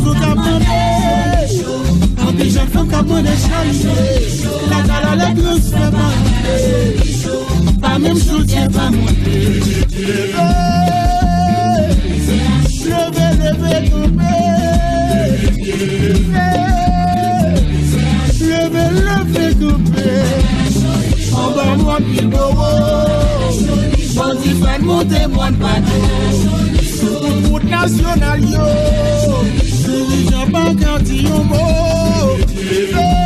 faut qu'apprendre. En plus, j'en faut qu'apprendre la cala, la grosse fait pas même chose, c'est pas monter. Levez, tomber. En bas, moi, pile bon, il fait monter mon bateau. Route nationale, yo. Dirigeant bancaire, yon mot. Levez.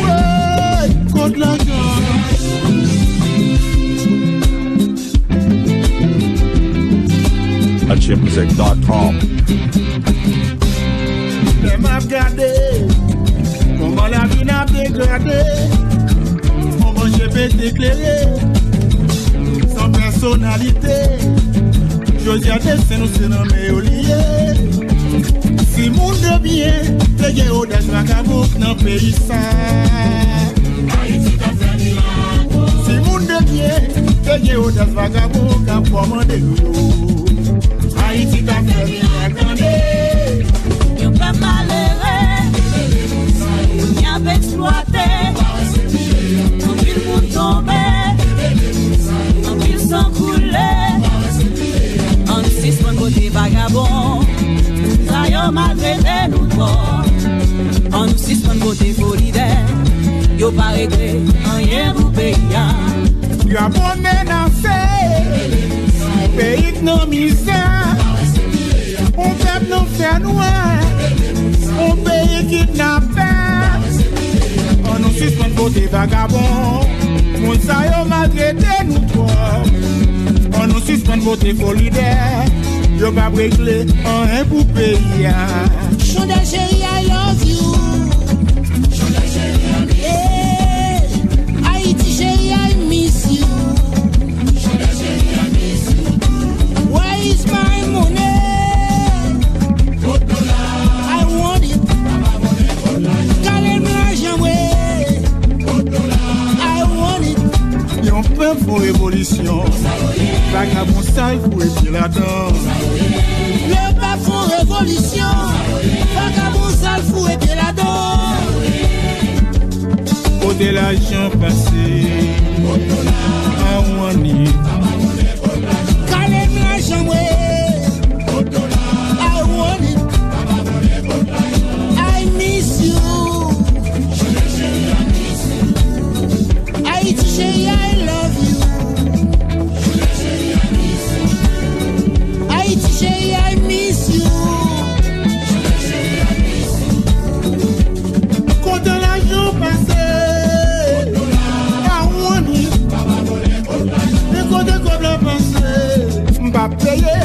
Ouais, contre la gueule. HMmusic.com. Les m'a regardé, comment la vie n'a dégradé, comment je vais t'éclairer, sans personnalité, je dis à dessin nous c'est nommé au lié. Si monde de bien, t'es gay au des vagabonds dans le pays ça. Si monde de bien, t'es gay au des vagabonds qui a commandé nous. Haïti t'a fait attendez. Yon pas malheureux, yon pas exploité. En pile monde tombé, en pile sang coulé. En 6 mois côté vagabond, ça yon maltraité nous trois. En 6 mois côté solidaire, yon pas réglé rien pour pays. Yon bon menacé, pays de nos misères. On peuple nous fait noir, on pays kidnappé. On nous suspend côté vagabond, mon sa yo maltraité nous trois. On nous suspend côté solidaire, yo pas réglé rien pour pays. Chonda chérie, I love you. Chonda chérie, yeah. Haïti chérie, I miss you. Chonda chérie, I miss you. Where is my money? I want it. Calme l'argent, ouais. I want it. Yon peuple pour révolution, vagabond sale pour être là-dedans. Le peuple pour révolution, vagabond sale fou et bien là-dedans. Côté l'argent passé, I want it. Calme l'argent, ouais. I want it. I miss you. Haïti chérie, I love you. Haïti chérie, I miss you. Côté l'argent passé, I want it. Et côté comme la passé, m'pas payer.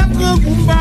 même que Kumba.